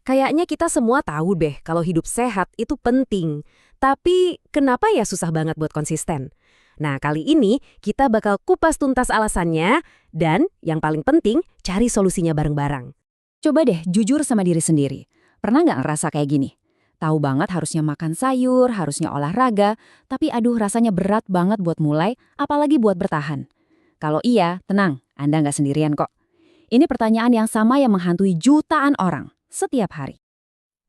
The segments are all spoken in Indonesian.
Kayaknya kita semua tahu deh kalau hidup sehat itu penting. Tapi kenapa ya susah banget buat konsisten? Nah, kali ini kita bakal kupas tuntas alasannya dan yang paling penting cari solusinya bareng-bareng. Coba deh jujur sama diri sendiri. Pernah nggak ngerasa kayak gini? Tahu banget harusnya makan sayur, harusnya olahraga, tapi aduh rasanya berat banget buat mulai, apalagi buat bertahan. Kalau iya, tenang, Anda nggak sendirian kok. Ini pertanyaan yang sama yang menghantui jutaan orang setiap hari.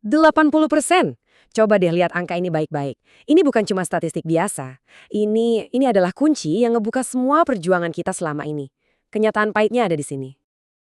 80%. Coba deh lihat angka ini baik-baik. Ini bukan cuma statistik biasa. Ini adalah kunci yang ngebuka semua perjuangan kita selama ini. Kenyataan pahitnya ada di sini.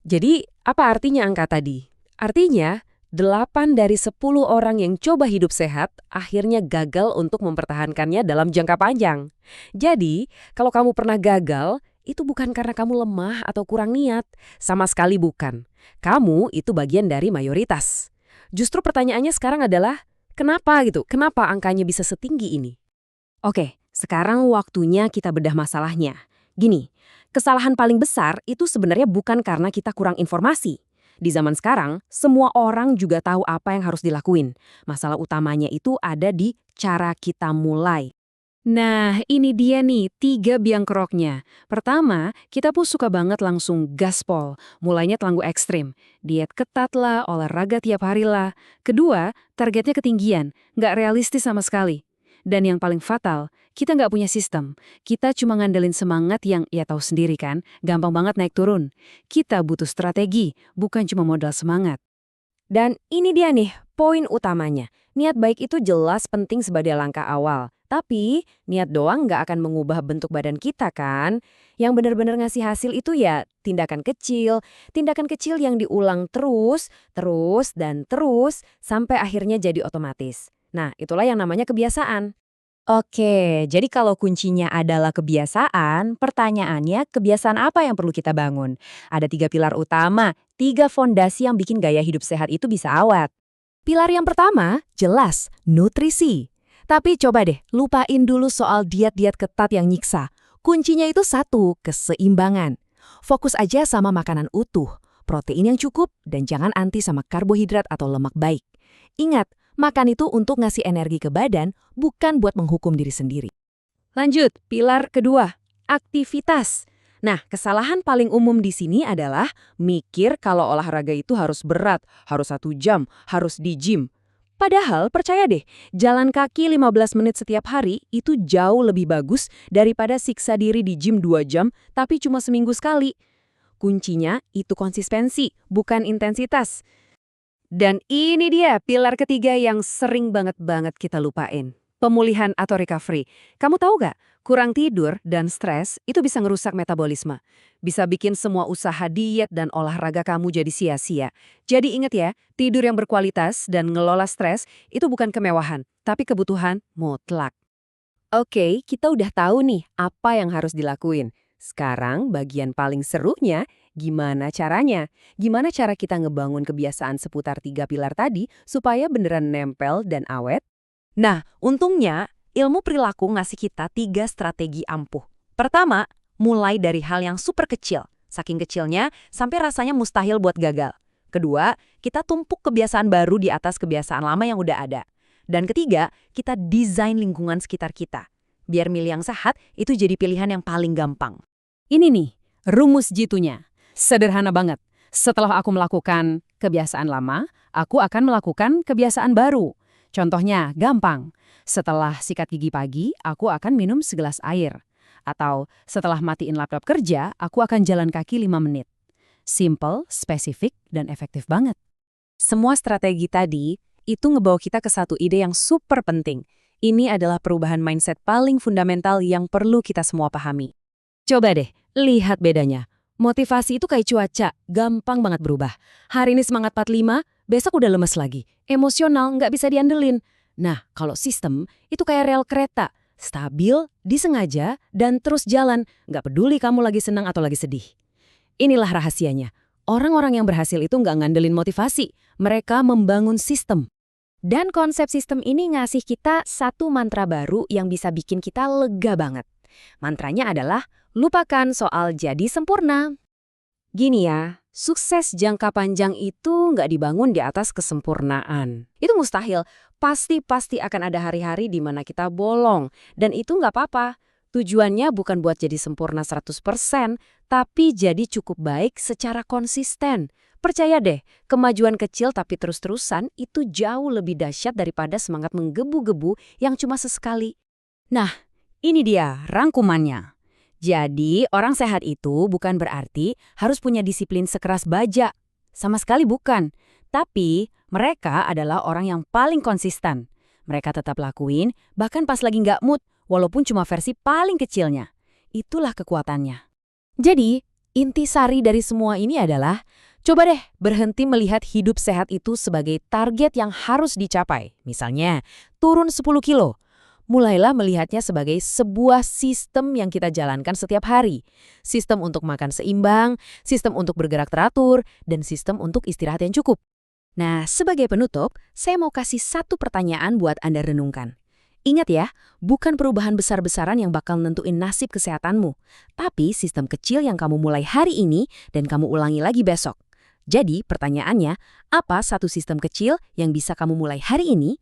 Jadi, apa artinya angka tadi? Artinya, 8 dari 10 orang yang coba hidup sehat akhirnya gagal untuk mempertahankannya dalam jangka panjang. Jadi, kalau kamu pernah gagal, itu bukan karena kamu lemah atau kurang niat. Sama sekali bukan. Kamu itu bagian dari mayoritas. Justru pertanyaannya sekarang adalah, kenapa gitu? Kenapa angkanya bisa setinggi ini? Oke, sekarang waktunya kita bedah masalahnya. Gini, kesalahan paling besar itu sebenarnya bukan karena kita kurang informasi. Di zaman sekarang, semua orang juga tahu apa yang harus dilakuin. Masalah utamanya itu ada di cara kita mulai. Nah, ini dia nih 3 biang keroknya. Pertama, kita pun suka banget langsung gaspol. Mulainya terlalu ekstrim. Diet ketat lah, olahraga tiap hari lah. Kedua, targetnya ketinggian. Nggak realistis sama sekali. Dan yang paling fatal, kita nggak punya sistem. Kita cuma ngandelin semangat yang, ya tahu sendiri kan, gampang banget naik turun. Kita butuh strategi, bukan cuma modal semangat. Dan ini dia nih, poin utamanya. Niat baik itu jelas penting sebagai langkah awal. Tapi, niat doang nggak akan mengubah bentuk badan kita kan? Yang benar-benar ngasih hasil itu ya tindakan kecil yang diulang terus, dan terus, sampai akhirnya jadi otomatis. Nah, itulah yang namanya kebiasaan. Oke, jadi kalau kuncinya adalah kebiasaan, pertanyaannya kebiasaan apa yang perlu kita bangun? Ada 3 pilar utama, 3 fondasi yang bikin gaya hidup sehat itu bisa awet. Pilar yang pertama, jelas, nutrisi. Tapi coba deh, lupain dulu soal diet-diet ketat yang nyiksa. Kuncinya itu satu, keseimbangan. Fokus aja sama makanan utuh, protein yang cukup, dan jangan anti sama karbohidrat atau lemak baik. Ingat, makan itu untuk ngasih energi ke badan, bukan buat menghukum diri sendiri. Lanjut, pilar kedua, aktivitas. Nah, kesalahan paling umum di sini adalah mikir kalau olahraga itu harus berat, harus 1 jam, harus di gym. Padahal, percaya deh, jalan kaki 15 menit setiap hari itu jauh lebih bagus daripada siksa diri di gym 2 jam, tapi cuma seminggu sekali. Kuncinya itu konsistensi, bukan intensitas. Dan ini dia pilar ketiga yang sering banget kita lupain. Pemulihan atau recovery. Kamu tahu gak? Kurang tidur dan stres itu bisa ngerusak metabolisme. Bisa bikin semua usaha diet dan olahraga kamu jadi sia-sia. Jadi ingat ya, tidur yang berkualitas dan ngelola stres itu bukan kemewahan, tapi kebutuhan mutlak. Oke, kita udah tahu nih apa yang harus dilakuin. Sekarang bagian paling serunya, gimana caranya? Gimana cara kita ngebangun kebiasaan seputar 3 pilar tadi supaya beneran nempel dan awet? Nah, untungnya ilmu perilaku ngasih kita 3 strategi ampuh. Pertama, mulai dari hal yang super kecil. Saking kecilnya, sampai rasanya mustahil buat gagal. Kedua, kita tumpuk kebiasaan baru di atas kebiasaan lama yang udah ada. Dan ketiga, kita desain lingkungan sekitar kita. Biar milih yang sehat, itu jadi pilihan yang paling gampang. Ini nih, rumus jitunya. Sederhana banget. Setelah aku melakukan kebiasaan lama, aku akan melakukan kebiasaan baru. Contohnya, gampang. Setelah sikat gigi pagi, aku akan minum segelas air. Atau setelah matiin laptop kerja, aku akan jalan kaki 5 menit. Simple, spesifik, dan efektif banget. Semua strategi tadi itu ngebawa kita ke satu ide yang super penting. Ini adalah perubahan mindset paling fundamental yang perlu kita semua pahami. Coba deh, lihat bedanya. Motivasi itu kayak cuaca, gampang banget berubah. Hari ini semangat 45, besok udah lemes lagi. Emosional, nggak bisa diandelin. Nah, kalau sistem, itu kayak rel kereta. Stabil, disengaja, dan terus jalan. Nggak peduli kamu lagi senang atau lagi sedih. Inilah rahasianya. Orang-orang yang berhasil itu nggak ngandelin motivasi. Mereka membangun sistem. Dan konsep sistem ini ngasih kita satu mantra baru yang bisa bikin kita lega banget. Mantranya adalah, lupakan soal jadi sempurna. Gini ya, Sukses jangka panjang itu nggak dibangun di atas kesempurnaan. Itu mustahil. Pasti akan ada hari-hari di mana kita bolong. Dan itu nggak apa-apa. Tujuannya bukan buat jadi sempurna 100%, tapi jadi cukup baik secara konsisten. Percaya deh, kemajuan kecil tapi terus-terusan itu jauh lebih dahsyat daripada semangat menggebu-gebu yang cuma sesekali. Nah, ini dia rangkumannya. Jadi, orang sehat itu bukan berarti harus punya disiplin sekeras baja. Sama sekali bukan. Tapi, mereka adalah orang yang paling konsisten. Mereka tetap lakuin, bahkan pas lagi nggak mood, walaupun cuma versi paling kecilnya. Itulah kekuatannya. Jadi, intisari dari semua ini adalah, coba deh berhenti melihat hidup sehat itu sebagai target yang harus dicapai. Misalnya, turun 10 kilo. Mulailah melihatnya sebagai sebuah sistem yang kita jalankan setiap hari. Sistem untuk makan seimbang, sistem untuk bergerak teratur, dan sistem untuk istirahat yang cukup. Nah, sebagai penutup, saya mau kasih satu pertanyaan buat Anda renungkan. Ingat ya, bukan perubahan besar-besaran yang bakal nentuin nasib kesehatanmu, tapi sistem kecil yang kamu mulai hari ini dan kamu ulangi lagi besok. Jadi, pertanyaannya, apa satu sistem kecil yang bisa kamu mulai hari ini